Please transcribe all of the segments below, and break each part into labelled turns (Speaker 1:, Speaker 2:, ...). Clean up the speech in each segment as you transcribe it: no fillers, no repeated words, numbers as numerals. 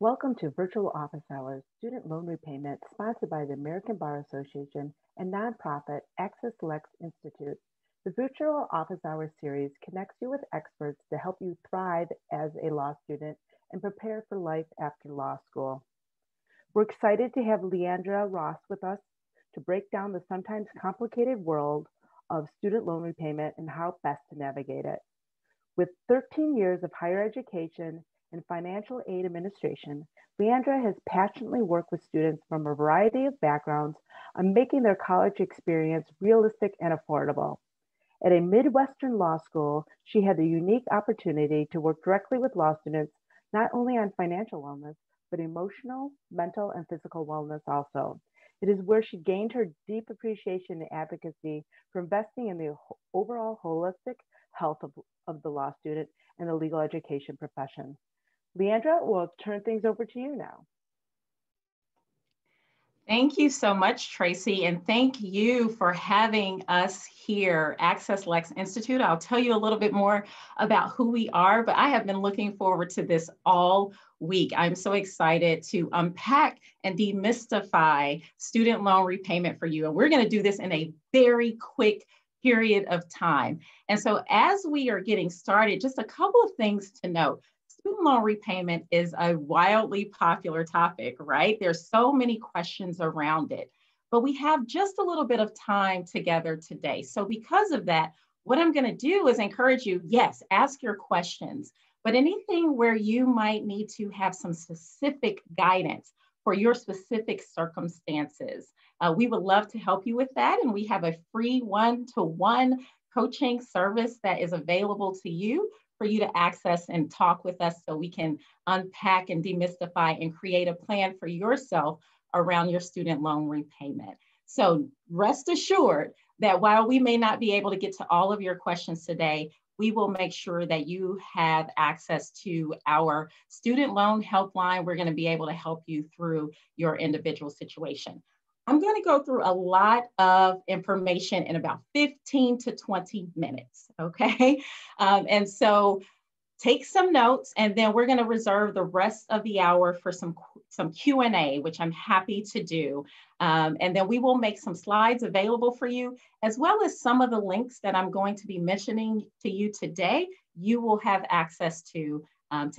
Speaker 1: Welcome to Virtual Office Hours, Student Loan Repayment, sponsored by the American Bar Association and nonprofit AccessLex Institute. The Virtual Office Hours series connects you with experts to help you thrive as a law student and prepare for life after law school. We're excited to have LeAndra Ross with us to break down the sometimes complicated world of student loan repayment and how best to navigate it. With 13 years of higher education and financial aid administration, LeAndra has passionately worked with students from a variety of backgrounds on making their college experience realistic and affordable. At a Midwestern law school, she had the unique opportunity to work directly with law students, not only on financial wellness, but emotional, mental, and physical wellness also. It is where she gained her deep appreciation and advocacy for investing in the overall holistic health of the law student and the legal education profession. LeAndra, we'll turn things over to you now.
Speaker 2: Thank you so much, Tracy, and thank you for having us here, AccessLex Institute. I'll tell you a little bit more about who we are, but I have been looking forward to this all week. I'm so excited to unpack and demystify student loan repayment for you. And we're going to do this in a very quick period of time. And so as we are getting started, just a couple of things to note. Student loan repayment is a wildly popular topic, right? There's so many questions around it, but we have just a little bit of time together today. So because of that, what I'm going to do is encourage you, yes, ask your questions, but anything where you might need to have some specific guidance for your specific circumstances, we would love to help you with that. And we have a free one-to-one coaching service that is available to you for you to access and talk with us so we can unpack and demystify and create a plan for yourself around your student loan repayment. So rest assured that while we may not be able to get to all of your questions today, we will make sure that you have access to our student loan helpline. We're going to be able to help you through your individual situation. I'm going to go through a lot of information in about 15 to 20 minutes, okay? And so take some notes, and then we're going to reserve the rest of the hour for some Q&A, which I'm happy to do. And then we will make some slides available for you, as well as some of the links that I'm going to be mentioning to you today, you will have access to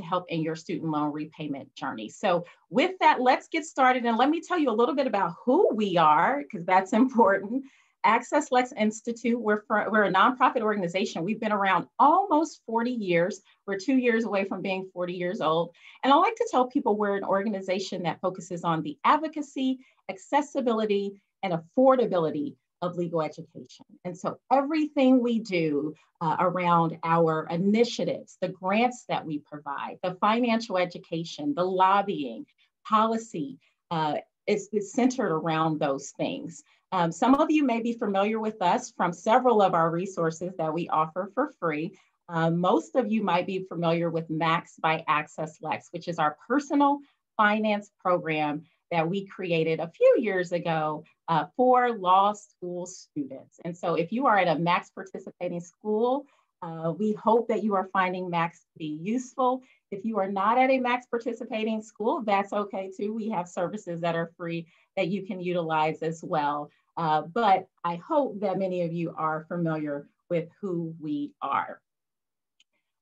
Speaker 2: help in your student loan repayment journey. So with that, let's get started. And let me tell you a little bit about who we are, because that's important. AccessLex Institute, we're a nonprofit organization. We've been around almost 40 years. We're 2 years away from being 40 years old. And I like to tell people we're an organization that focuses on the advocacy, accessibility, and affordability of legal education. And so everything we do around our initiatives, the grants that we provide, the financial education, the lobbying, policy, is centered around those things. Some of you may be familiar with us from several of our resources that we offer for free. Most of you might be familiar with Max by AccessLex, which is our personal finance program that we created a few years ago for law school students. And so if you are at a Max participating school, we hope that you are finding Max to be useful. If you are not at a Max participating school, that's okay too. We have services that are free that you can utilize as well. But I hope that many of you are familiar with who we are.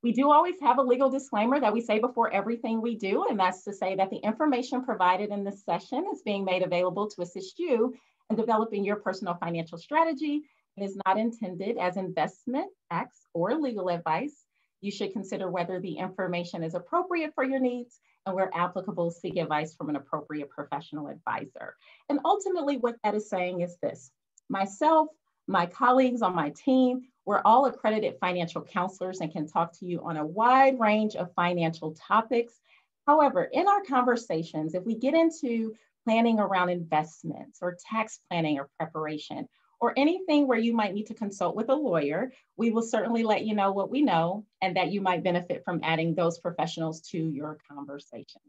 Speaker 2: We do always have a legal disclaimer that we say before everything we do, and that's to say that the information provided in this session is being made available to assist you in developing your personal financial strategy and is not intended as investment, tax, or legal advice. You should consider whether the information is appropriate for your needs and where applicable, seek advice from an appropriate professional advisor. And ultimately what that is saying is this: myself, my colleagues on my team, we're all accredited financial counselors and can talk to you on a wide range of financial topics. However, in our conversations, if we get into planning around investments or tax planning or preparation, or anything where you might need to consult with a lawyer, we will certainly let you know what we know and that you might benefit from adding those professionals to your conversation.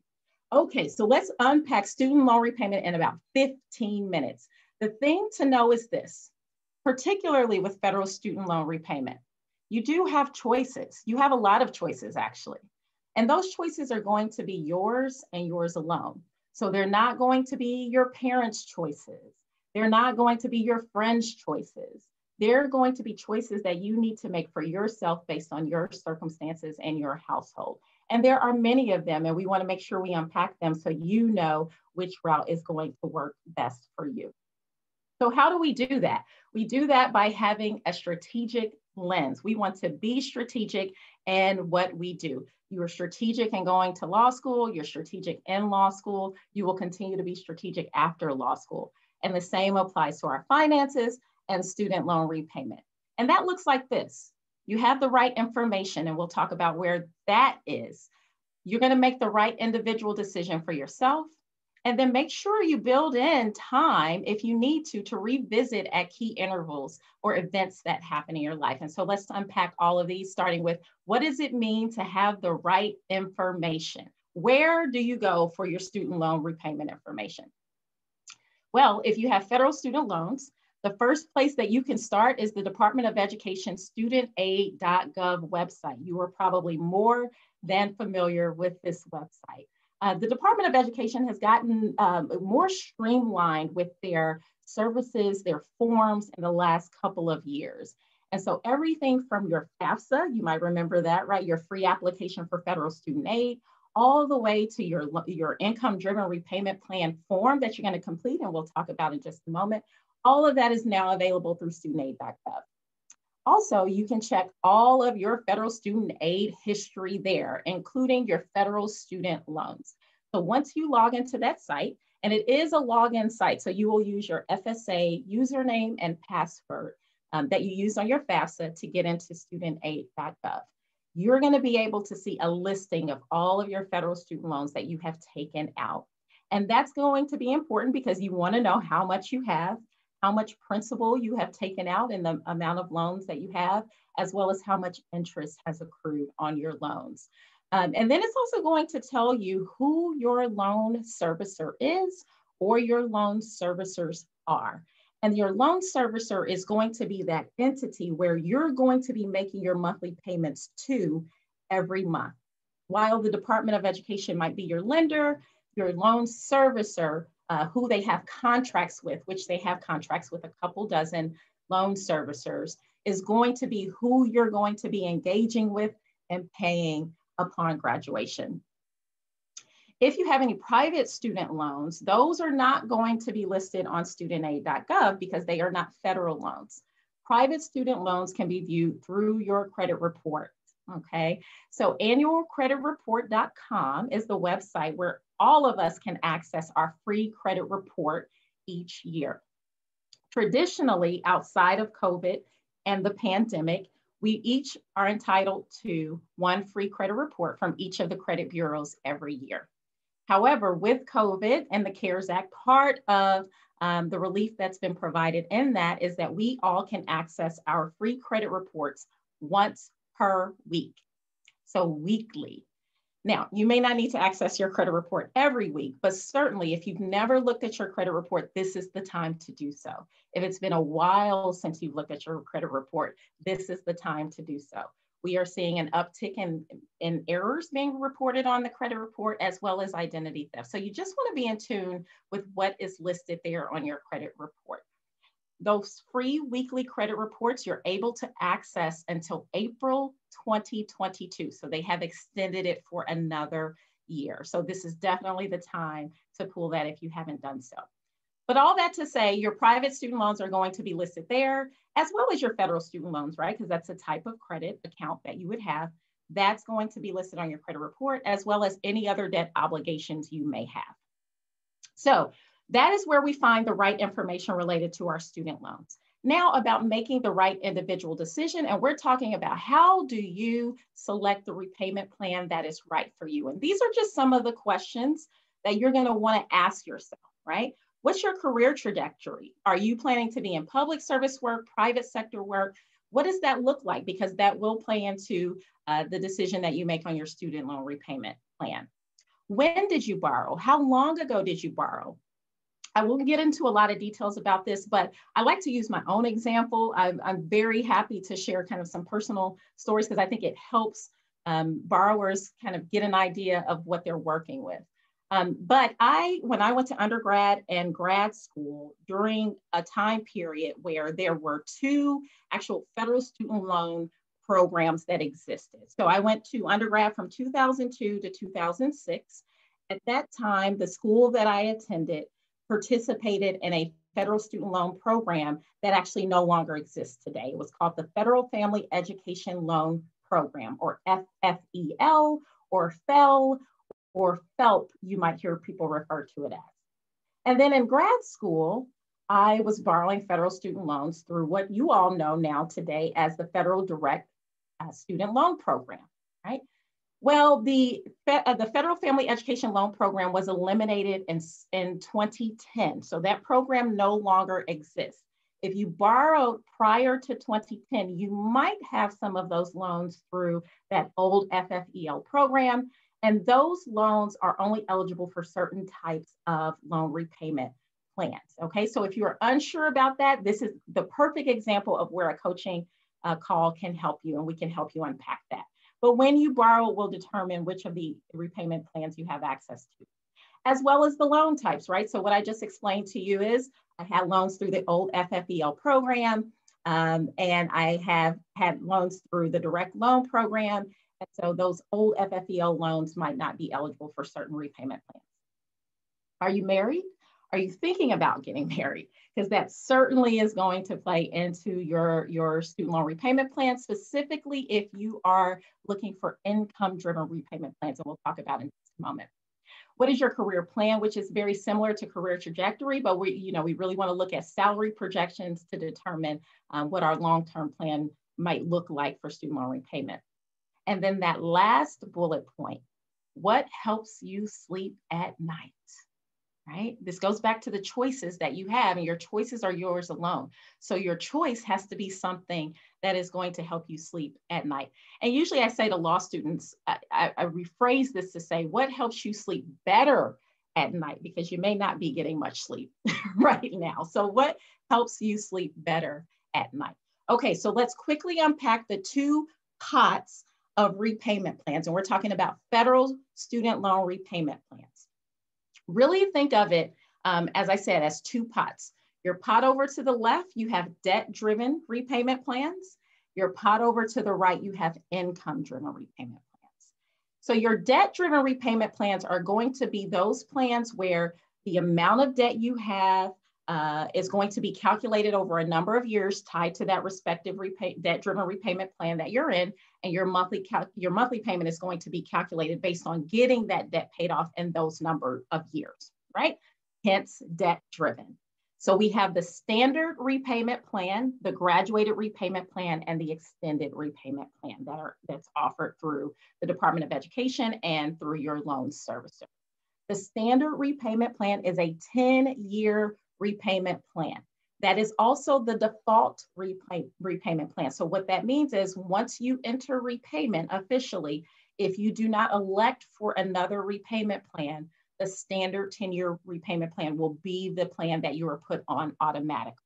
Speaker 2: Okay, so let's unpack student loan repayment in about 15 minutes. The thing to know is this: particularly with federal student loan repayment, you do have choices. You have a lot of choices, actually. And those choices are going to be yours and yours alone. So they're not going to be your parents' choices. They're not going to be your friends' choices. They're going to be choices that you need to make for yourself based on your circumstances and your household. And there are many of them, and we want to make sure we unpack them so you know which route is going to work best for you. So how do we do that? We do that by having a strategic lens. We want to be strategic in what we do. You are strategic in going to law school, you're strategic in law school, you will continue to be strategic after law school. And the same applies to our finances and student loan repayment. And that looks like this. You have the right information, and we'll talk about where that is. You're going to make the right individual decision for yourself. And then make sure you build in time, if you need to revisit at key intervals or events that happen in your life. And so let's unpack all of these, starting with what does it mean to have the right information? Where do you go for your student loan repayment information? Well, if you have federal student loans, the first place that you can start is the Department of Education studentaid.gov website. You are probably more than familiar with this website. The Department of Education has gotten more streamlined with their services, their forms in the last couple of years. And so everything from your FAFSA, you might remember that, right? Your free application for federal student aid, all the way to your income-driven repayment plan form that you're going to complete, and we'll talk about in just a moment. All of that is now available through studentaid.gov. Also, you can check all of your federal student aid history there, including your federal student loans. So once you log into that site, and it is a login site, so you will use your FSA username and password that you used on your FAFSA to get into studentaid.gov. You're going to be able to see a listing of all of your federal student loans that you have taken out. And that's going to be important because you want to know how much you have, how much principal you have taken out in the amount of loans that you have, as well as how much interest has accrued on your loans. And then it's also going to tell you who your loan servicer is or your loan servicers are. And your loan servicer is going to be that entity where you're going to be making your monthly payments to every month. While the Department of Education might be your lender, your loan servicer, who they have contracts with, which they have contracts with a couple dozen loan servicers, is going to be who you're going to be engaging with and paying upon graduation. If you have any private student loans, those are not going to be listed on studentaid.gov because they are not federal loans. Private student loans can be viewed through your credit report, okay? So annualcreditreport.com is the website where all of us can access our free credit report each year. Traditionally, outside of COVID and the pandemic, we each are entitled to one free credit report from each of the credit bureaus every year. However, with COVID and the CARES Act, part of the relief that's been provided in that is that we all can access our free credit reports once per week, so weekly. Now, you may not need to access your credit report every week, but certainly if you've never looked at your credit report, this is the time to do so. If it's been a while since you've looked at your credit report, this is the time to do so. We are seeing an uptick in errors being reported on the credit report, as well as identity theft. So you just want to be in tune with what is listed there on your credit report. Those free weekly credit reports you're able to access until April 2022. So they have extended it for another year. So this is definitely the time to pull that if you haven't done so. But all that to say, your private student loans are going to be listed there, as well as your federal student loans, right? Because that's a type of credit account that you would have. That's going to be listed on your credit report, as well as any other debt obligations you may have. So that is where we find the right information related to our student loans. Now about making the right individual decision, and we're talking about how do you select the repayment plan that is right for you. And these are just some of the questions that you're going to want to ask yourself, right? What's your career trajectory? Are you planning to be in public service work, private sector work? What does that look like? Because that will play into the decision that you make on your student loan repayment plan. When did you borrow? How long ago did you borrow? I won't get into a lot of details about this, but I like to use my own example. I'm very happy to share kind of some personal stories because I think it helps borrowers kind of get an idea of what they're working with. But when I went to undergrad and grad school during a time period where there were two actual federal student loan programs that existed. So I went to undergrad from 2002 to 2006. At that time, the school that I attended participated in a federal student loan program that actually no longer exists today. It was called the Federal Family Education Loan Program, or FFEL, or FEL, or FELP, you might hear people refer to it as. And then in grad school, I was borrowing federal student loans through what you all know now today as the Federal Direct Student Loan Program, right? Well, the Federal Family Education Loan Program was eliminated in 2010. So that program no longer exists. If you borrowed prior to 2010, you might have some of those loans through that old FFEL program. And those loans are only eligible for certain types of loan repayment plans. Okay, so if you're unsure about that, this is the perfect example of where a coaching call can help you, and we can help you unpack that. But when you borrow, we'll determine which of the repayment plans you have access to, as well as the loan types, right? So what I just explained to you is I had loans through the old FFEL program, and I have had loans through the direct loan program. And so those old FFEL loans might not be eligible for certain repayment plans. Are you married? Are you thinking about getting married? Because that certainly is going to play into your student loan repayment plan, specifically if you are looking for income-driven repayment plans, and we'll talk about in just a moment. What is your career plan, which is very similar to career trajectory, but we really want to look at salary projections to determine what our long-term plan might look like for student loan repayment. And then that last bullet point, what helps you sleep at night, right? This goes back to the choices that you have, and your choices are yours alone. So your choice has to be something that is going to help you sleep at night. And usually I say to law students, I rephrase this to say, what helps you sleep better at night? Because you may not be getting much sleep right now. So what helps you sleep better at night? Okay, so let's quickly unpack the two pots of repayment plans. And we're talking about federal student loan repayment plans. Really think of it, as I said, as two pots. Your pot over to the left, you have debt-driven repayment plans. Your pot over to the right, you have income-driven repayment plans. So your debt-driven repayment plans are going to be those plans where the amount of debt you have is going to be calculated over a number of years tied to that respective debt-driven repayment plan that you're in, and your monthly payment is going to be calculated based on getting that debt paid off in those number of years, right? Hence, debt-driven. So we have the standard repayment plan, the graduated repayment plan, and the extended repayment plan that's offered through the Department of Education and through your loan servicer. The standard repayment plan is a 10-year repayment plan. That is also the default repayment plan. So what that means is once you enter repayment officially, if you do not elect for another repayment plan, the standard 10-year repayment plan will be the plan that you are put on automatically.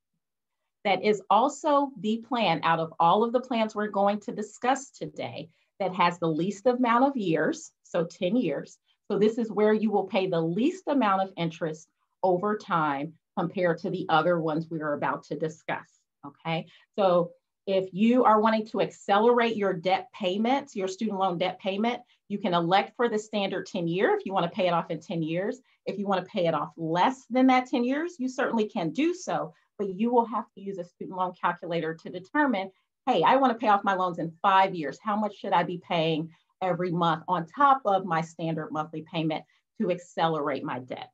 Speaker 2: That is also the plan out of all of the plans we're going to discuss today that has the least amount of years, so 10 years. So this is where you will pay the least amount of interest over time compared to the other ones we are about to discuss, okay? So if you are wanting to accelerate your debt payments, your student loan debt payment, you can elect for the standard 10-year if you want to pay it off in 10 years. If you want to pay it off less than that 10 years, you certainly can do so, but you will have to use a student loan calculator to determine, hey, I want to pay off my loans in 5 years. How much should I be paying every month on top of my standard monthly payment to accelerate my debt?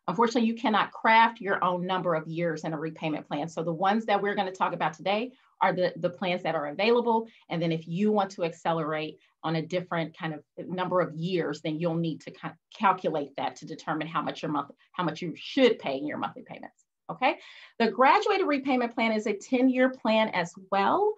Speaker 2: Unfortunately, you cannot craft your own number of years in a repayment plan. So the ones that we're going to talk about today are the plans that are available. And then if you want to accelerate on a different kind of number of years, then you'll need to kind of calculate that to determine how much you should pay in your monthly payments. Okay. The graduated repayment plan is a 10-year plan as well.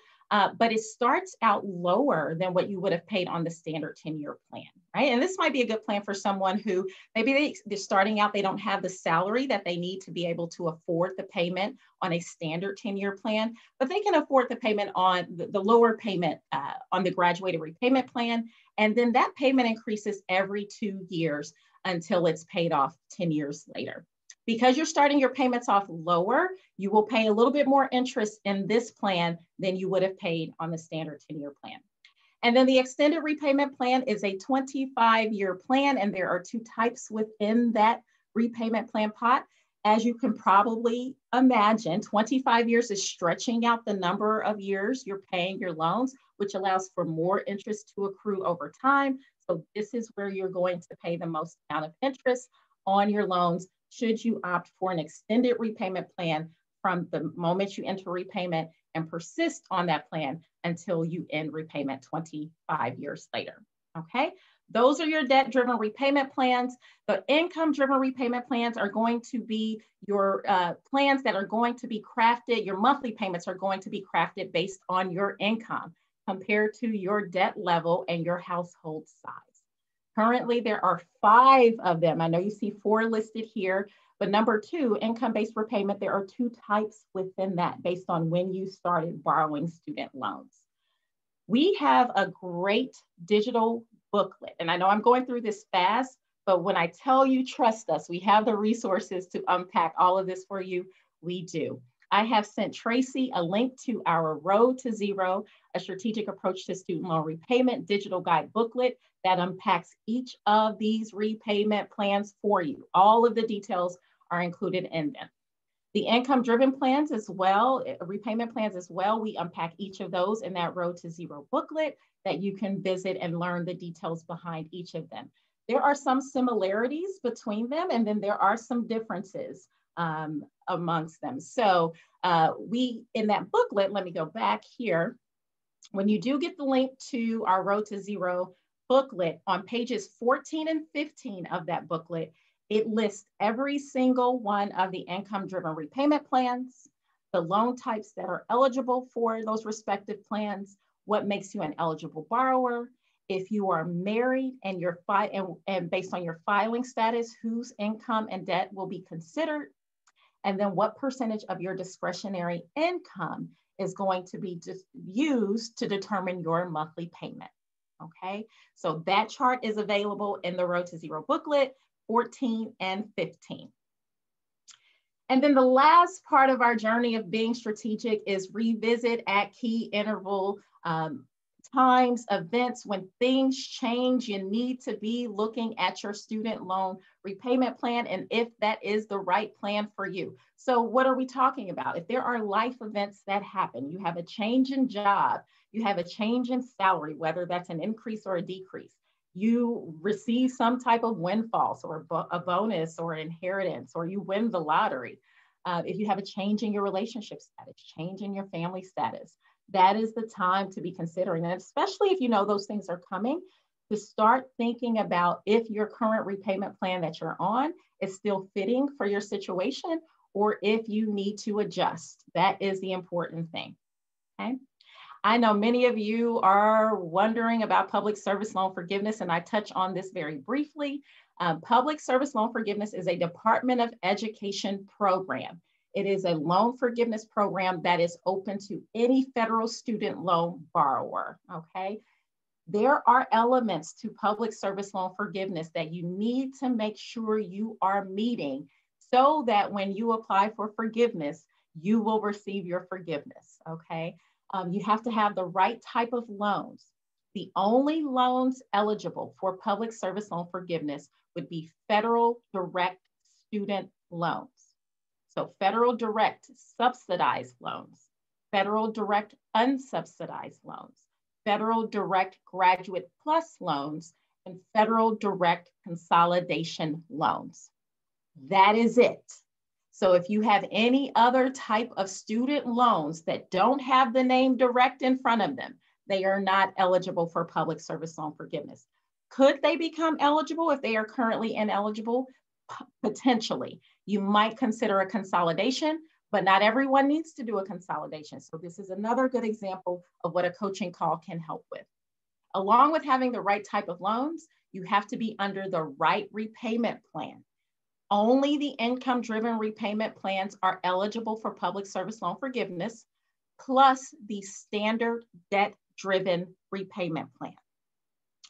Speaker 2: but it starts out lower than what you would have paid on the standard 10-year plan, right? And this might be a good plan for someone who maybe they're starting out, they don't have the salary that they need to be able to afford the payment on a standard 10-year plan, but they can afford the payment on the lower payment on the graduated repayment plan. And then that payment increases every 2 years until it's paid off 10 years later. Because you're starting your payments off lower, you will pay a little bit more interest in this plan than you would have paid on the standard 10-year plan. And then the extended repayment plan is a 25-year plan, and there are 2 types within that repayment plan pot. As you can probably imagine, 25 years is stretching out the number of years you're paying your loans, which allows for more interest to accrue over time. So this is where you're going to pay the most amount of interest on your loans should you opt for an extended repayment plan from the moment you enter repayment and persist on that plan until you end repayment 25 years later, okay? Those are your debt-driven repayment plans. The income-driven repayment plans are going to be your plans that are going to be crafted, your monthly payments are going to be crafted based on your income compared to your debt level and your household size. Currently, there are 5 of them. I know you see 4 listed here, but number 2, income-based repayment, there are 2 types within that based on when you started borrowing student loans. We have a great digital booklet, and I know I'm going through this fast, but when I tell you, trust us, we have the resources to unpack all of this for you, we do. I have sent Tracy a link to our Road to Zero, a strategic approach to student loan repayment digital guide booklet that unpacks each of these repayment plans for you. All of the details are included in them. The income-driven plans as well, repayment plans as well, we unpack each of those in that Road to Zero booklet that you can visit and learn the details behind each of them. There are some similarities between them, and then there are some differences amongst them. So in that booklet, let me go back here. When you do get the link to our Road to Zero booklet, on pages 14 and 15 of that booklet, it lists every single one of the income-driven repayment plans, the loan types that are eligible for those respective plans, what makes you an eligible borrower, if you are married and based on your filing status, whose income and debt will be considered, and then what percentage of your discretionary income is going to be used to determine your monthly payment, okay? So that chart is available in the Road to Zero booklet, 14 and 15. And then the last part of our journey of being strategic is revisit at key interval times, events. When things change, you need to be looking at your student loan repayment plan and if that is the right plan for you. So what are we talking about? If there are life events that happen, you have a change in job, you have a change in salary, whether that's an increase or a decrease, you receive some type of windfall or a bonus or an inheritance, or you win the lottery. If you have a change in your relationship status, change in your family status, that is the time to be considering, and especially if you know those things are coming, to start thinking about if your current repayment plan that you're on is still fitting for your situation, or if you need to adjust. That is the important thing, okay? I know many of you are wondering about public service loan forgiveness, and I touch on this very briefly. Public service loan forgiveness is a Department of Education program. It is a loan forgiveness program that is open to any federal student loan borrower, okay? There are elements to public service loan forgiveness that you need to make sure you are meeting so that when you apply for forgiveness, you will receive your forgiveness, okay? You have to have the right type of loans. The only loans eligible for public service loan forgiveness would be federal direct student loans. So federal direct subsidized loans, federal direct unsubsidized loans, federal direct graduate plus loans, and federal direct consolidation loans. That is it. So if you have any other type of student loans that don't have the name direct in front of them, they are not eligible for public service loan forgiveness. Could they become eligible if they are currently ineligible? Potentially. You might consider a consolidation, but not everyone needs to do a consolidation. So this is another good example of what a coaching call can help with. Along with having the right type of loans, you have to be under the right repayment plan. Only the income-driven repayment plans are eligible for public service loan forgiveness, plus the standard debt-driven repayment plan.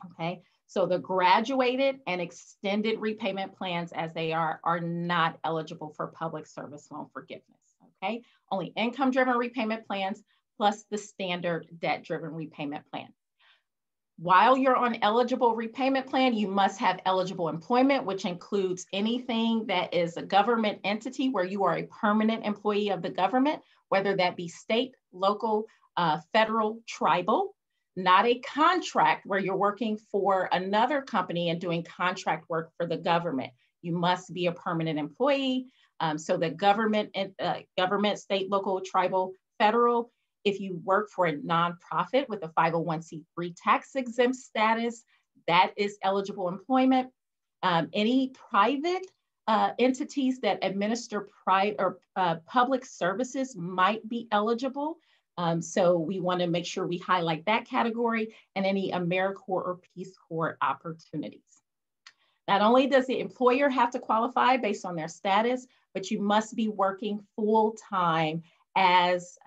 Speaker 2: Okay, so the graduated and extended repayment plans as they are not eligible for public service loan forgiveness. Okay, only income-driven repayment plans plus the standard debt-driven repayment plan. While you're on eligible repayment plan, you must have eligible employment, which includes anything that is a government entity where you are a permanent employee of the government, whether that be state, local, federal, tribal, not a contract where you're working for another company and doing contract work for the government. You must be a permanent employee. So the government, state, local, tribal, federal. If you work for a nonprofit with a 501c3 tax exempt status, that is eligible employment. Any private entities that administer public services might be eligible. So we want to make sure we highlight that category, and any AmeriCorps or Peace Corps opportunities. Not only does the employer have to qualify based on their status, but you must be working full-time as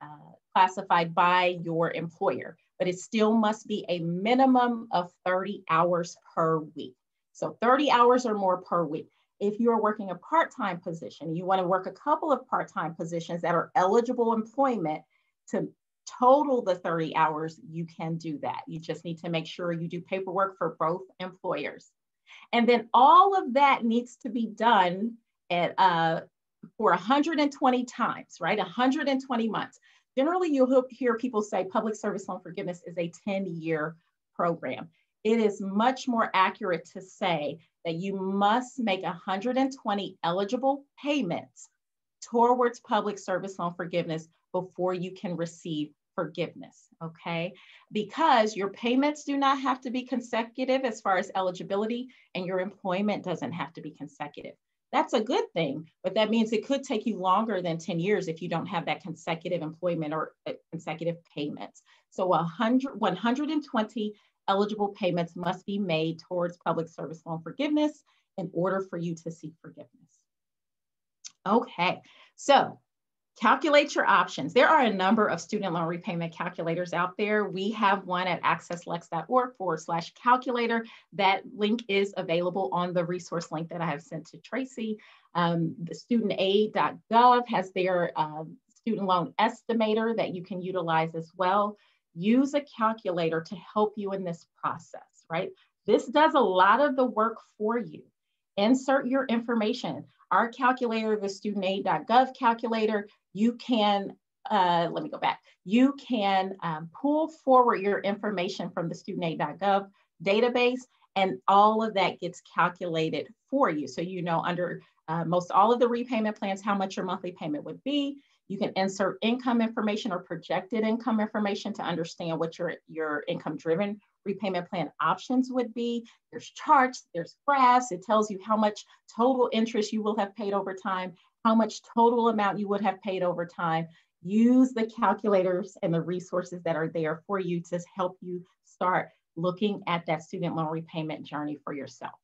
Speaker 2: classified by your employer, but it still must be a minimum of 30 hours per week. So 30 hours or more per week. If you're working a part-time position, you want to work a couple of part-time positions that are eligible employment to total the 30 hours, you can do that. You just need to make sure you do paperwork for both employers. And then all of that needs to be done at for 120 times, right? 120 months. Generally, you'll hear people say public service loan forgiveness is a 10-year program. It is much more accurate to say that you must make 120 eligible payments towards public service loan forgiveness before you can receive forgiveness, okay? Because your payments do not have to be consecutive as far as eligibility, and your employment doesn't have to be consecutive. That's a good thing, but that means it could take you longer than 10 years if you don't have that consecutive employment or consecutive payments. So 120 eligible payments must be made towards public service loan forgiveness in order for you to seek forgiveness. Okay, so calculate your options. There are a number of student loan repayment calculators out there. We have one at accesslex.org/calculator. That link is available on the resource link that I have sent to Tracy. The studentaid.gov has their student loan estimator that you can utilize as well. Use a calculator to help you in this process, right? This does a lot of the work for you. Insert your information. Our calculator, the studentaid.gov calculator, you can, let me go back. You can pull forward your information from the studentaid.gov database, and all of that gets calculated for you. So you know under most all of the repayment plans, how much your monthly payment would be. You can insert income information or projected income information to understand what your income-driven repayment plan options would be. There's charts, there's graphs. It tells you how much total interest you will have paid over time, how much total amount you would have paid over time. Use the calculators and the resources that are there for you to help you start looking at that student loan repayment journey for yourself.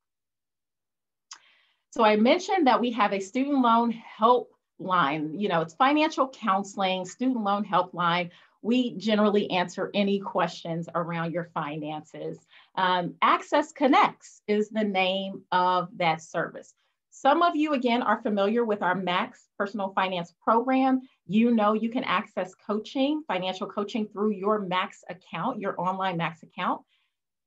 Speaker 2: So I mentioned that we have a student loan helpline. You know, it's financial counseling, student loan helpline. We generally answer any questions around your finances. Access Connects is the name of that service. Some of you, again, are familiar with our Max Personal Finance Program. You know you can access coaching, financial coaching through your Max account, your online Max account.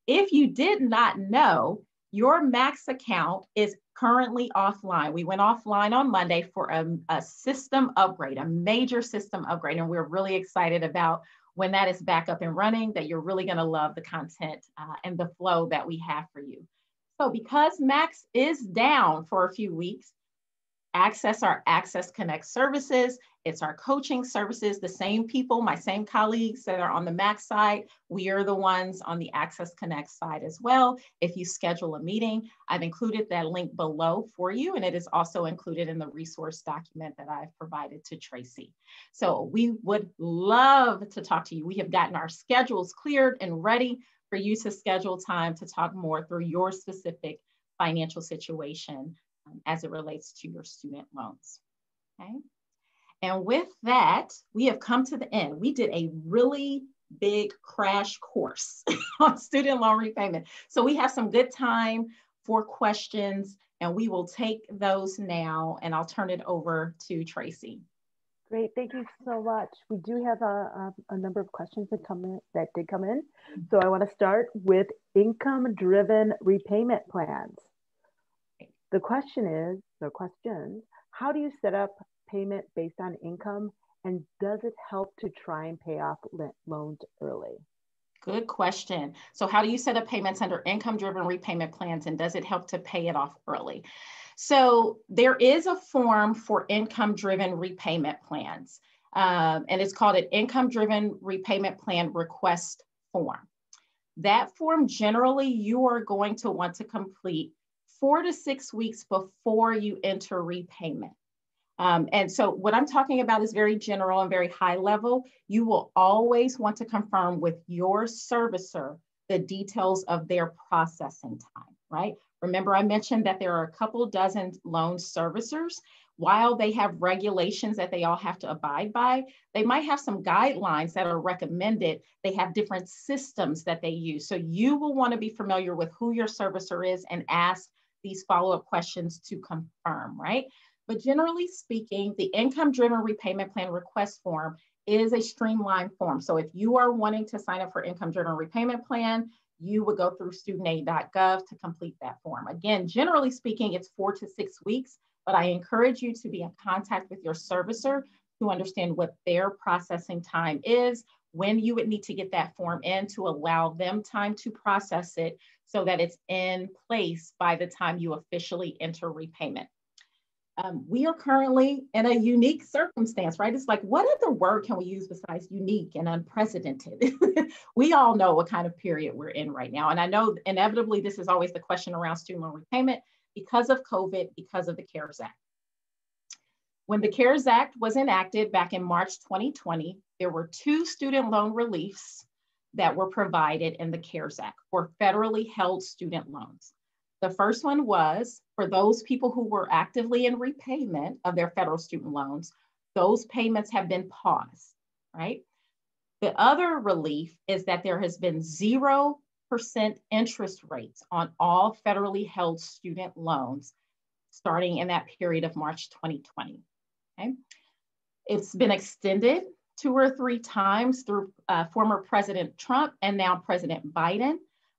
Speaker 2: If you did not know, your Max account is currently offline. We went offline on Monday for a system upgrade, a major system upgrade, and we're really excited about when that is back up and running, that you're really gonna love the content and the flow that we have for you. So because Max is down for a few weeks, access our Access Connect services. It's our coaching services, the same people, my same colleagues that are on the MAC side, we are the ones on the Access Connect side as well. If you schedule a meeting, I've included that link below for you, and it is also included in the resource document that I've provided to Tracy. So we would love to talk to you. We have gotten our schedules cleared and ready for you to schedule time to talk more through your specific financial situation as it relates to your student loans, okay? And with that, we have come to the end. We did a really big crash course on student loan repayment. So we have some good time for questions, and we will take those now, and I'll turn it over to Tracy.
Speaker 1: Great, thank you so much. We do have a number of questions that did come in. So I want to start with income-driven repayment plans. The question, how do you set up payment based on income, and does it help to try and pay off loans early?
Speaker 2: Good question. So how do you set up payments under income-driven repayment plans, and does it help to pay it off early? So there is a form for income-driven repayment plans, and it's called an income-driven repayment plan request form. That form, generally, you are going to want to complete 4 to 6 weeks before you enter repayment. And so what I'm talking about is very general and very high level. You will always want to confirm with your servicer the details of their processing time, right? Remember, I mentioned that there are a couple dozen loan servicers. While they have regulations that they all have to abide by, they might have some guidelines that are recommended. They have different systems that they use. So you will want to be familiar with who your servicer is and ask these follow-up questions to confirm, right? But generally speaking, the income-driven repayment plan request form is a streamlined form. So if you are wanting to sign up for income-driven repayment plan, you would go through studentaid.gov to complete that form. Again, generally speaking, it's 4 to 6 weeks, but I encourage you to be in contact with your servicer to understand what their processing time is, when you would need to get that form in to allow them time to process it so that it's in place by the time you officially enter repayment. We are currently in a unique circumstance, right? It's like, what other word can we use besides unique and unprecedented? We all know what kind of period we're in right now. And I know inevitably this is always the question around student loan repayment because of COVID, because of the CARES Act. When the CARES Act was enacted back in March 2020, there were 2 student loan reliefs that were provided in the CARES Act for federally held student loans. The first one was for those people who were actively in repayment of their federal student loans, those payments have been paused, right? The other relief is that there has been 0% interest rates on all federally held student loans starting in that period of March 2020, okay? It's been extended 2 or 3 times through former President Trump and now President Biden.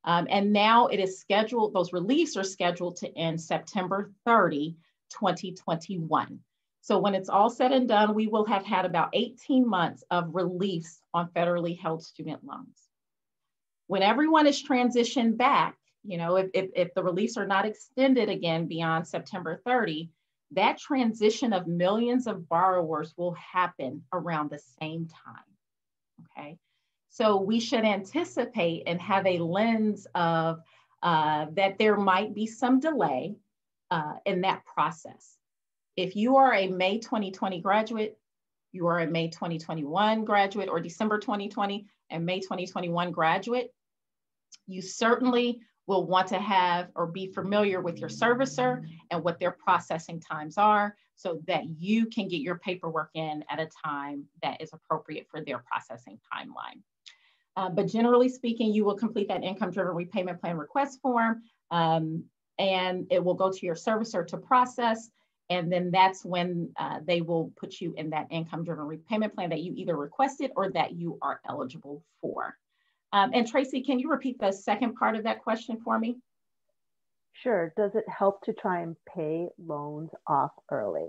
Speaker 2: And now it is scheduled, those reliefs are scheduled to end September 30, 2021. So when it's all said and done, we will have had about 18 months of reliefs on federally held student loans. When everyone is transitioned back, you know, if the reliefs are not extended again beyond September 30, that transition of millions of borrowers will happen around the same time, okay? So we should anticipate and have a lens of that there might be some delay in that process. If you are a May 2020 graduate, you are a May 2021 graduate, or December 2020 and May 2021 graduate, you certainly will want to have or be familiar with your servicer and what their processing times are so that you can get your paperwork in at a time that is appropriate for their processing timeline. But generally speaking, you will complete that income-driven repayment plan request form, and it will go to your servicer to process. And then that's when they will put you in that income-driven repayment plan that you either requested or that you are eligible for. And Tracy, can you repeat the second part of that question for me?
Speaker 1: Sure. Does it help to try and pay loans off early?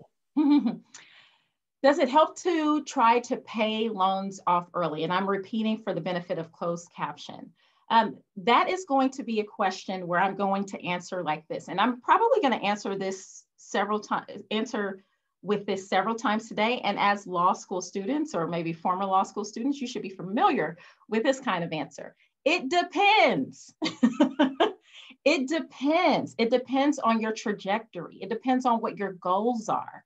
Speaker 2: Does it help to try to pay loans off early? And I'm repeating for the benefit of closed caption. That is going to be a question where I'm going to answer like this. And I'm probably going to answer this with this several times today. And as law school students, or maybe former law school students, you should be familiar with this kind of answer. It depends. It depends. It depends on your trajectory. It depends on what your goals are.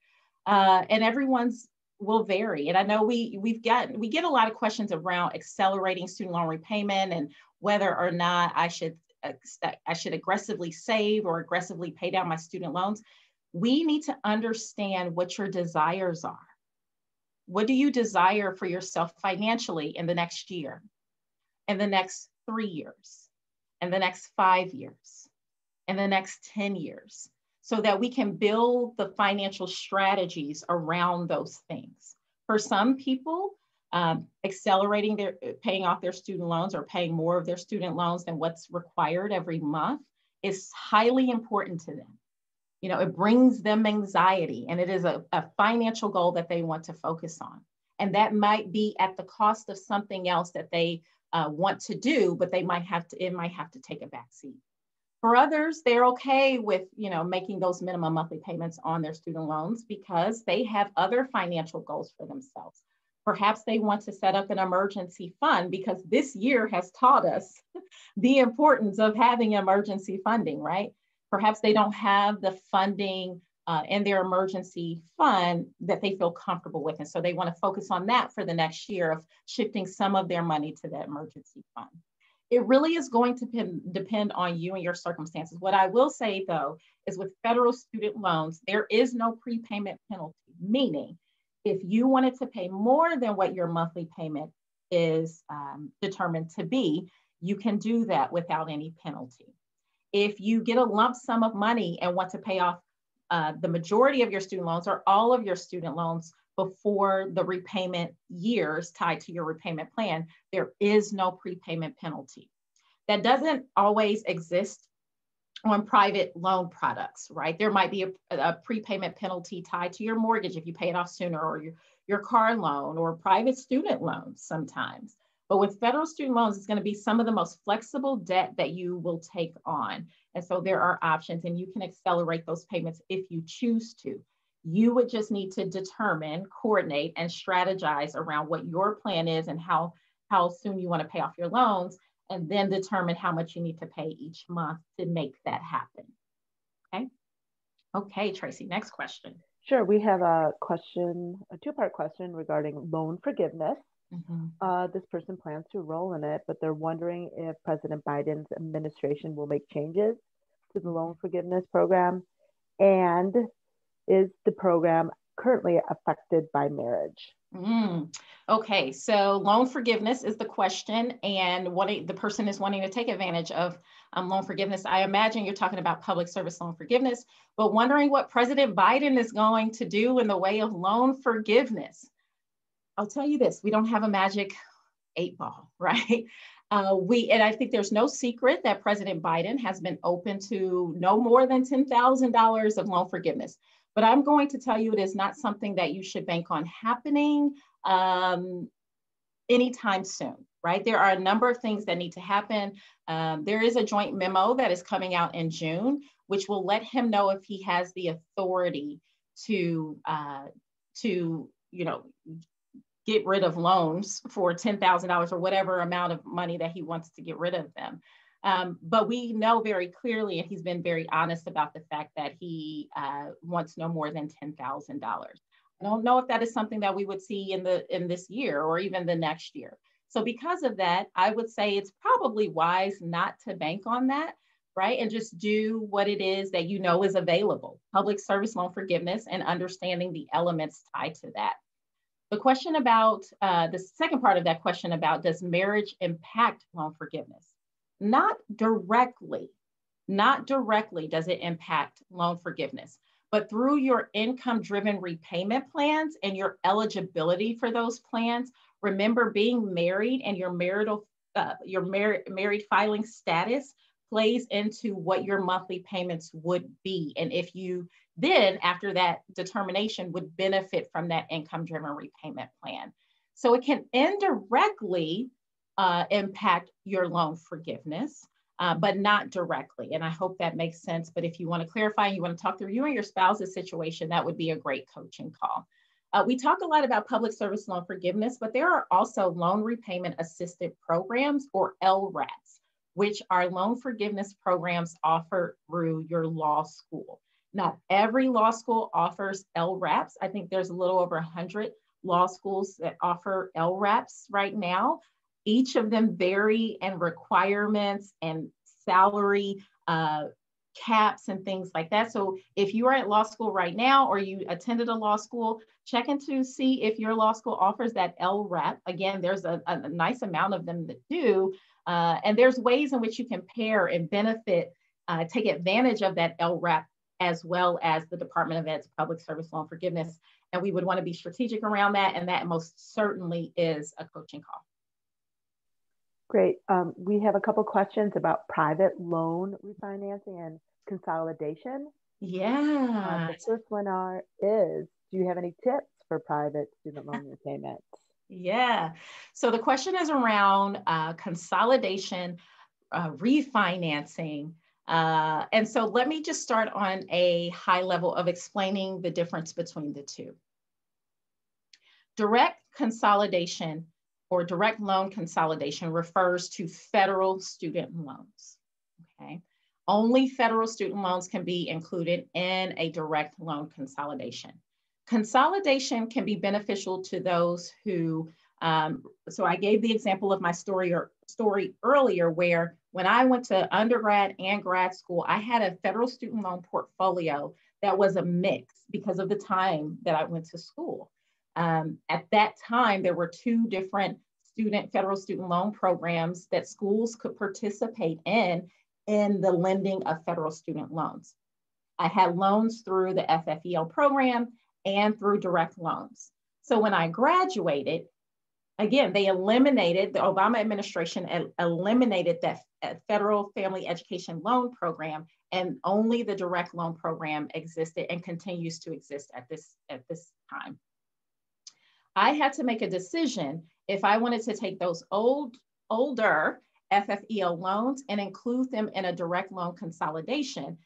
Speaker 2: And everyone's will vary. And I know we get a lot of questions around accelerating student loan repayment and whether or not I should aggressively save or aggressively pay down my student loans. We need to understand what your desires are. What do you desire for yourself financially in the next year, in the next 3 years, in the next 5 years, in the next 10 years, so that we can build the financial strategies around those things. For some people, paying off their student loans or paying more of their student loans than what's required every month is highly important to them. You know, it brings them anxiety, and it is a financial goal that they want to focus on. And that might be at the cost of something else that they want to do, but it might have to take a backseat. For others, they're okay with, making those minimum monthly payments on their student loans because they have other financial goals for themselves. Perhaps they want to set up an emergency fund because this year has taught us the importance of having emergency funding, right? Perhaps they don't have the funding in their emergency fund that they feel comfortable with. And so they want to focus on that for the next year of shifting some of their money to that emergency fund. It really is going to depend on you and your circumstances. What I will say, though, is with federal student loans, there is no prepayment penalty, meaning if you wanted to pay more than what your monthly payment is determined to be, you can do that without any penalty. If you get a lump sum of money and want to pay off the majority of your student loans or all of your student loans before the repayment years tied to your repayment plan, there is no prepayment penalty. That doesn't always exist on private loan products, right? There might be a prepayment penalty tied to your mortgage if you pay it off sooner, or your car loan or private student loans sometimes. But with federal student loans, it's going to be some of the most flexible debt that you will take on. And so there are options, and you can accelerate those payments if you choose to. You would just need to determine, coordinate, and strategize around what your plan is and how soon you want to pay off your loans, and then determine how much you need to pay each month to make that happen. Okay, Tracy, next question.
Speaker 1: Sure, we have a two-part question regarding loan forgiveness. Mm-hmm. This person plans to enroll in it, but they're wondering if President Biden's administration will make changes to the loan forgiveness program, and is the program currently affected by marriage?
Speaker 2: Okay, so loan forgiveness is the question, and the person is wanting to take advantage of loan forgiveness. I imagine you're talking about public service loan forgiveness, but wondering what President Biden is going to do in the way of loan forgiveness. I'll tell you this, we don't have a magic 8-ball, right? And I think there's no secret that President Biden has been open to no more than $10,000 of loan forgiveness. But I'm going to tell you, it is not something that you should bank on happening anytime soon, right? There are a number of things that need to happen. There is a joint memo that is coming out in June, which will let him know if he has the authority to get rid of loans for $10,000 or whatever amount of money that he wants to get rid of them. But we know very clearly, and he's been very honest about the fact that he wants no more than $10,000. I don't know if that is something that we would see in this year or even the next year. So because of that, I would say it's probably wise not to bank on that, right? And just do what it is that you know is available. Public service loan forgiveness and understanding the elements tied to that. The question about, the second part of that question about, does marriage impact loan forgiveness? Not directly does it impact loan forgiveness, but through your income-driven repayment plans and your eligibility for those plans. Remember, being married and your married filing status plays into what your monthly payments would be. And if you then, after that determination, would benefit from that income-driven repayment plan. So it can indirectly impact your loan forgiveness. but not directly. And I hope that makes sense. But if you want to clarify, you want to talk through you and your spouse's situation, that would be a great coaching call. We talk a lot about public service loan forgiveness, but there are also loan repayment assisted programs, or LRAPs, which are loan forgiveness programs offered through your law school. Not every law school offers LRAPs. I think there's a little over 100 law schools that offer LRAPs right now. Each of them vary in requirements and salary caps and things like that. So if you are at law school right now, or you attended a law school, check into see if your law school offers that LRAP. Again, there's a nice amount of them that do. And there's ways in which you can pair and benefit, take advantage of that LRAP, as well as the Department of Ed's public service loan forgiveness. And we would want to be strategic around that. And that most certainly is a coaching call.
Speaker 1: Great. We have a couple questions about private loan refinancing and consolidation.
Speaker 2: Yeah.
Speaker 1: The first one is, do you have any tips for private student loan repayments?
Speaker 2: Yeah. So the question is around consolidation, refinancing. And so let me just start on a high level of explaining the difference between the two. Direct consolidation, or direct loan consolidation, refers to federal student loans, okay? Only federal student loans can be included in a direct loan consolidation. Consolidation can be beneficial to those who, so I gave the example of my story earlier, where when I went to undergrad and grad school, I had a federal student loan portfolio that was a mix because of the time that I went to school. At that time, there were two different federal student loan programs that schools could participate in the lending of federal student loans. I had loans through the FFEL program and through direct loans. So when I graduated, again, the Obama administration eliminated that federal family education loan program, and only the direct loan program existed and continues to exist at this time. I had to make a decision if I wanted to take those older FFEL loans and include them in a direct loan consolidation.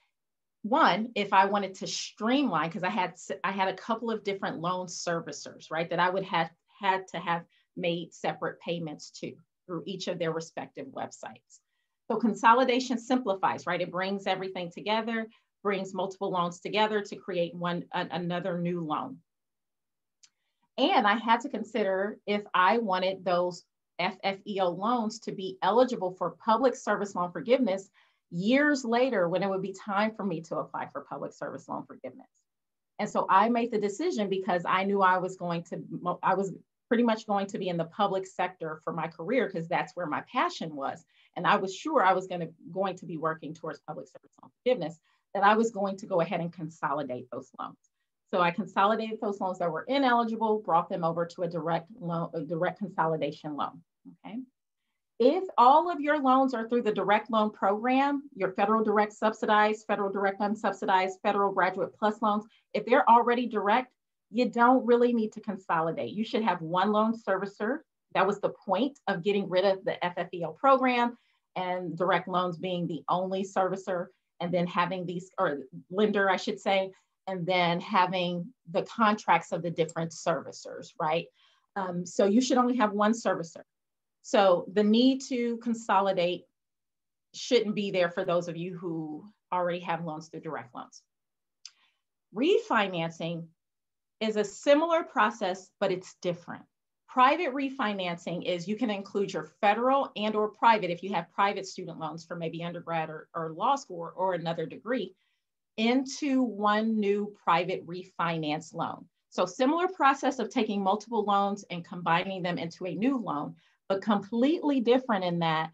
Speaker 2: One, if I wanted to streamline, because I had a couple of different loan servicers, right, that I would had to have made separate payments to through each of their respective websites. So consolidation simplifies, right? It brings everything together, brings multiple loans together to create another new loan. And I had to consider if I wanted those FFEL loans to be eligible for public service loan forgiveness years later, when it would be time for me to apply for public service loan forgiveness. And so I made the decision because I knew I was pretty much going to be in the public sector for my career, because that's where my passion was. And I was sure I was going to be working towards public service loan forgiveness, that I was going to go ahead and consolidate those loans. So I consolidated those loans that were ineligible, brought them over to a direct consolidation loan, okay? If all of your loans are through the direct loan program, your federal direct subsidized, federal direct unsubsidized, federal graduate plus loans, if they're already direct, you don't really need to consolidate. You should have one loan servicer. That was the point of getting rid of the FFEL program and direct loans being the only servicer, and then having or lender, I should say, and then having the contracts of the different servicers, right? So you should only have one servicer. So the need to consolidate shouldn't be there for those of you who already have loans through direct loans. Refinancing is a similar process, but it's different. Private refinancing is you can include your federal and or private, if you have private student loans for maybe undergrad or law school or another degree, into one new private refinance loan. So similar process of taking multiple loans and combining them into a new loan, but completely different in that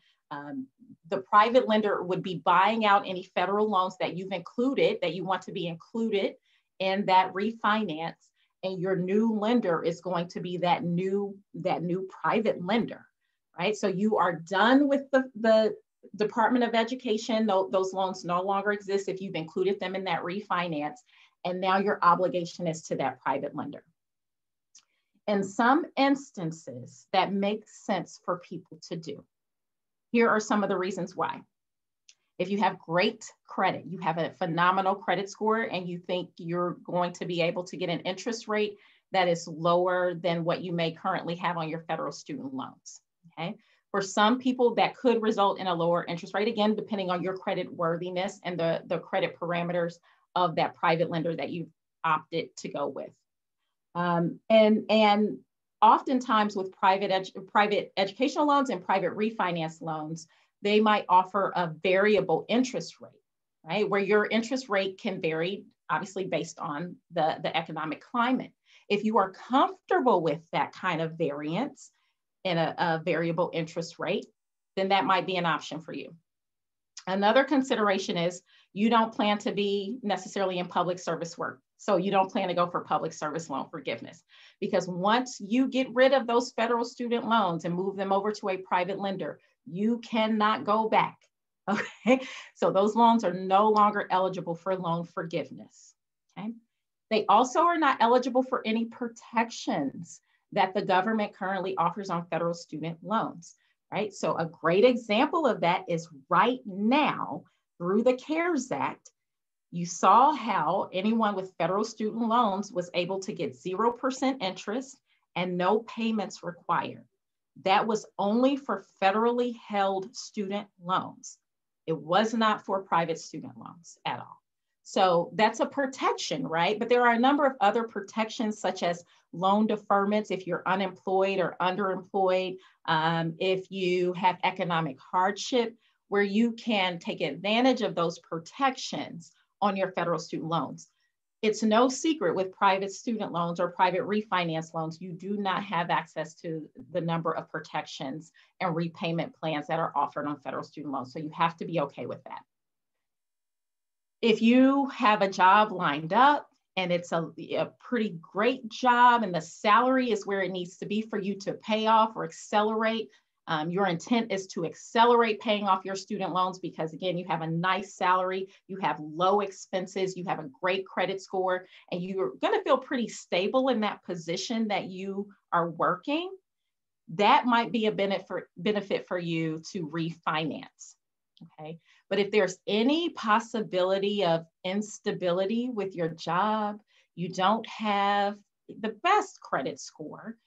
Speaker 2: the private lender would be buying out any federal loans that you've included, that you want to be included in that refinance, and your new lender is going to be that new private lender, right? So you are done with the Department of Education. Those loans no longer exist if you've included them in that refinance, and now your obligation is to that private lender. In some instances, that makes sense for people to do. Here are some of the reasons why. If you have great credit, you have a phenomenal credit score, and you think you're going to be able to get an interest rate that is lower than what you may currently have on your federal student loans, okay? For some people, that could result in a lower interest rate, again, depending on your credit worthiness and the credit parameters of that private lender that you've opted to go with. And oftentimes with private educational loans and private refinance loans, they might offer a variable interest rate, right? Where your interest rate can vary, obviously based on the economic climate. If you are comfortable with that kind of variance in a variable interest rate, then that might be an option for you. Another consideration is you don't plan to be necessarily in public service work. So you don't plan to go for public service loan forgiveness, because once you get rid of those federal student loans and move them over to a private lender, you cannot go back, okay? So those loans are no longer eligible for loan forgiveness, okay? They also are not eligible for any protections that the government currently offers on federal student loans, right? So a great example of that is right now, through the CARES Act, you saw how anyone with federal student loans was able to get 0% interest and no payments required. That was only for federally held student loans. It was not for private student loans at all. So that's a protection, right? But there are a number of other protections, such as loan deferments if you're unemployed or underemployed, if you have economic hardship, where you can take advantage of those protections on your federal student loans. It's no secret with private student loans or private refinance loans, you do not have access to the number of protections and repayment plans that are offered on federal student loans. So you have to be okay with that. If you have a job lined up and it's a pretty great job and the salary is where it needs to be for you to pay off or accelerate, your intent is to accelerate paying off your student loans because, again, you have a nice salary, you have low expenses, you have a great credit score, and you're going to feel pretty stable in that position that you are working. That might be a benefit for you to refinance, okay? But if there's any possibility of instability with your job, you don't have the best credit score,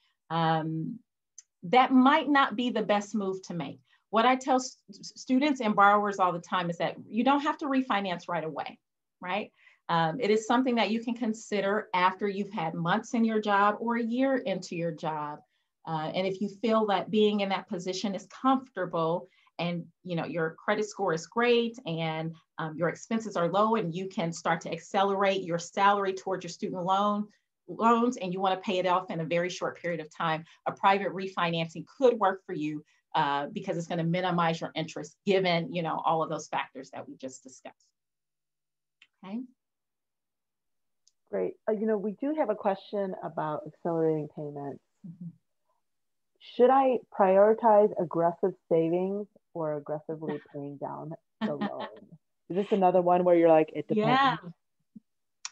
Speaker 2: that might not be the best move to make. What I tell students and borrowers all the time is that you don't have to refinance right away, right? It is something that you can consider after you've had months in your job or a year into your job. And if you feel that being in that position is comfortable and your credit score is great and your expenses are low and you can start to accelerate your salary towards your student loans and you want to pay it off in a very short period of time, a private refinancing could work for you because it's going to minimize your interest given all of those factors that we just discussed. Okay.
Speaker 1: Great. We do have a question about accelerating payments. Mm-hmm. Should I prioritize aggressive savings or aggressively paying down the loan? Is this another one where you're like, it depends?
Speaker 2: Yeah.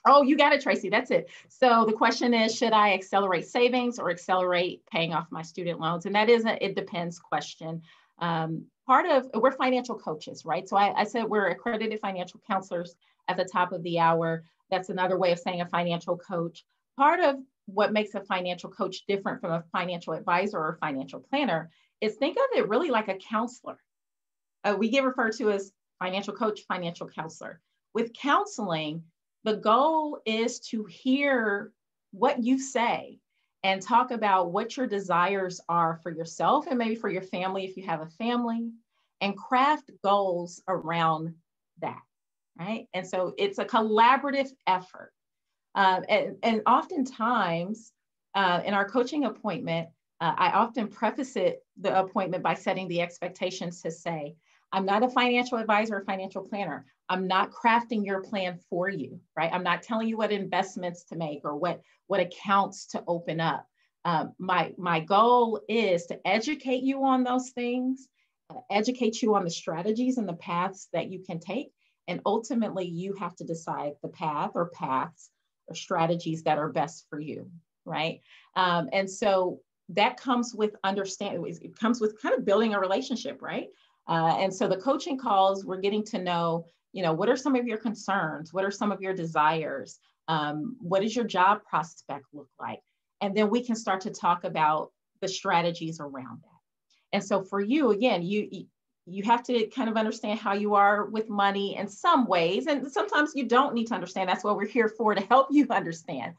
Speaker 2: Oh, you got it, Tracy. That's it. So the question is, should I accelerate savings or accelerate paying off my student loans? And that is a it depends question. We're financial coaches, right? So I said we're accredited financial counselors at the top of the hour. That's another way of saying a financial coach. Part of what makes a financial coach different from a financial advisor or financial planner is think of it really like a counselor. We get referred to as financial coach, financial counselor. With counseling, the goal is to hear what you say and talk about what your desires are for yourself and maybe for your family if you have a family, and craft goals around that, right? And so it's a collaborative effort. And oftentimes in our coaching appointment, I often preface the appointment by setting the expectations to say, I'm not a financial advisor or financial planner. I'm not crafting your plan for you, right? I'm not telling you what investments to make or what accounts to open up. My goal is to educate you on those things, educate you on the strategies and the paths that you can take. And ultimately, you have to decide the path or paths or strategies that are best for you, right? And so that comes with understanding, it comes with kind of building a relationship, right? And so the coaching calls, we're getting to know, what are some of your concerns? What are some of your desires? What does your job prospect look like? And then we can start to talk about the strategies around that. And so for you, again, you have to kind of understand how you are with money in some ways. And sometimes you don't need to understand. That's what we're here for, to help you understand.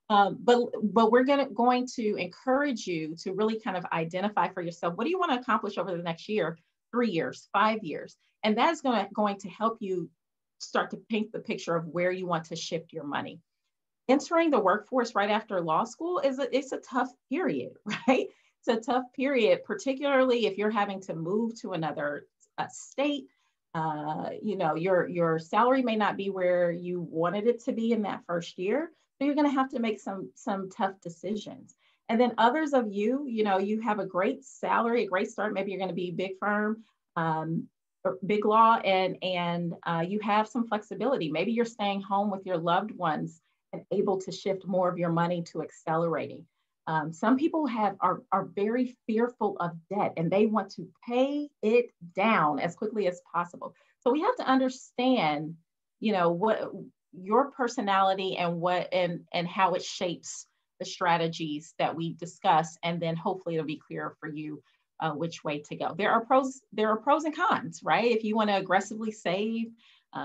Speaker 2: But we're going to encourage you to really kind of identify for yourself, what do you want to accomplish over the next year, 3 years, 5 years? And that's going to help you start to paint the picture of where you want to shift your money. Entering the workforce right after law school it's a tough period, right? It's a tough period, particularly if you're having to move to another state. Your salary may not be where you wanted it to be in that first year. So you're going to have to make some tough decisions. And then others of you, you have a great salary, a great start. Maybe you're going to be big firm, or big law, and you have some flexibility. Maybe you're staying home with your loved ones and able to shift more of your money to accelerating. Some people are very fearful of debt, and they want to pay it down as quickly as possible. So we have to understand, what your personality and how it shapes the strategies that we discuss, and then hopefully it'll be clear for you which way to go. There are pros and cons, right? If you want to aggressively save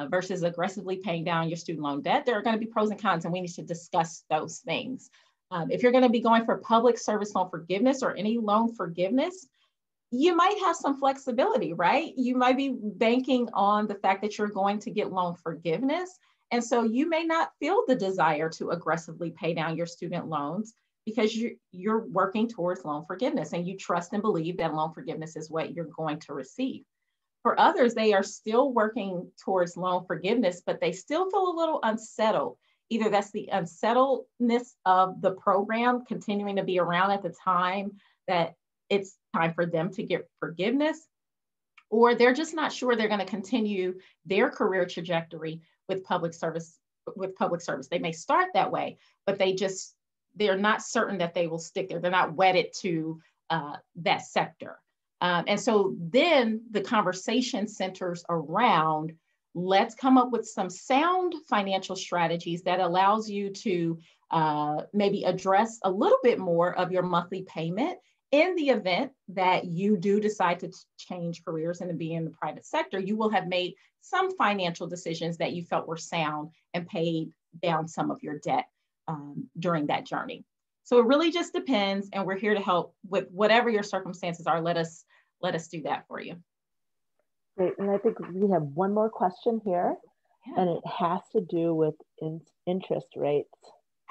Speaker 2: versus aggressively paying down your student loan debt, there are going to be pros and cons, and we need to discuss those things. If you're going to be going for public service loan forgiveness or any loan forgiveness, you might have some flexibility, right? You might be banking on the fact that you're going to get loan forgiveness. And so you may not feel the desire to aggressively pay down your student loans because you're working towards loan forgiveness, and you trust and believe that loan forgiveness is what you're going to receive. For others, they are still working towards loan forgiveness, but they still feel a little unsettled. Either that's the unsettledness of the program continuing to be around at the time that it's time for them to get forgiveness, or they're just not sure they're going to continue their career trajectory with public service. They may start that way, but they're not certain that they will stick there. They're not wedded to that sector. And so then the conversation centers around, let's come up with some sound financial strategies that allows you to maybe address a little bit more of your monthly payment in the event that you do decide to change careers and to be in the private sector. You will have made some financial decisions that you felt were sound and paid down some of your debt during that journey. So it really just depends, and we're here to help with whatever your circumstances are. Let us do that for you.
Speaker 1: Great, and I think we have one more question here, and it has to do with interest rates.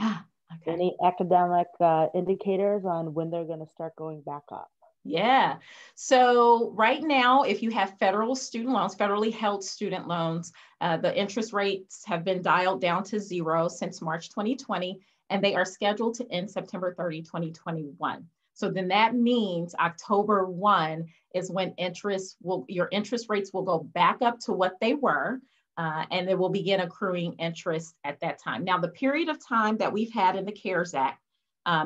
Speaker 1: Okay. Any academic indicators on when they're going to start going back up?
Speaker 2: Yeah. So right now, if you have federal student loans, federally held student loans, the interest rates have been dialed down to 0 since March 2020, and they are scheduled to end September 30, 2021. So then that means October 1 is when your interest rates will go back up to what they were, and they will begin accruing interest at that time. Now, the period of time that we've had in the CARES Act,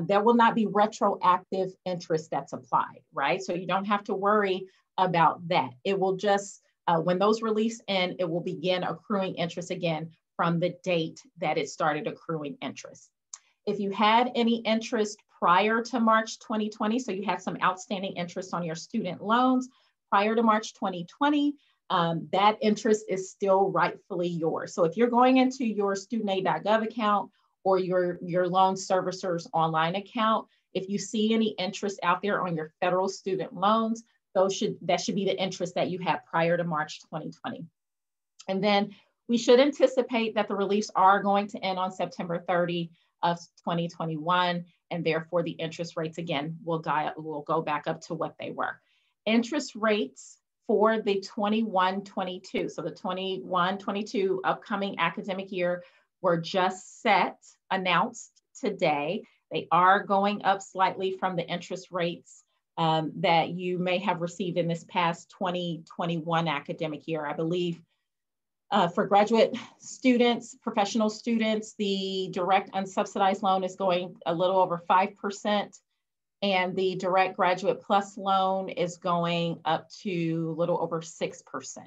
Speaker 2: there will not be retroactive interest that's applied, right? So you don't have to worry about that. It will just, when those release in, it will begin accruing interest again from the date that it started accruing interest. If you had any interest prior to March 2020, so you had some outstanding interest on your student loans prior to March 2020, that interest is still rightfully yours. So if you're going into your studentaid.gov account or your loan servicer's online account, if you see any interest out there on your federal student loans, that should be the interest that you had prior to March 2020. And then we should anticipate that the reliefs are going to end on September 30 of 2021, and therefore the interest rates again will go back up to what they were. Interest rates for the 21-22, so the 21-22 upcoming academic year were just announced today. They are going up slightly from the interest rates that you may have received in this past 2021 academic year. I believe for graduate students, professional students, the direct unsubsidized loan is going a little over 5%. And the Direct Graduate Plus loan is going up to a little over 6%.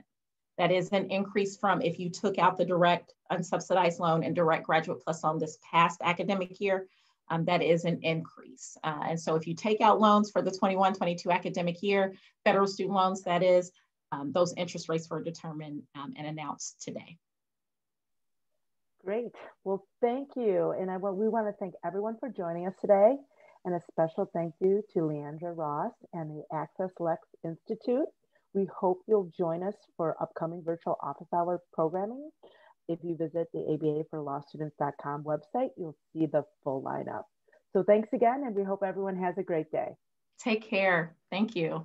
Speaker 2: That is an increase from if you took out the direct unsubsidized loan and Direct Graduate Plus loan this past academic year, that is an increase. And so if you take out loans for the 21-22 academic year, federal student loans, that is, those interest rates were determined and announced today.
Speaker 1: Great. Well, thank you. And we want to thank everyone for joining us today. And a special thank you to LeAndra Ross and the AccessLex Institute. We hope you'll join us for upcoming virtual office hour programming. If you visit the abaforlawstudents.com website, you'll see the full lineup. So thanks again, and we hope everyone has a great day.
Speaker 2: Take care. Thank you.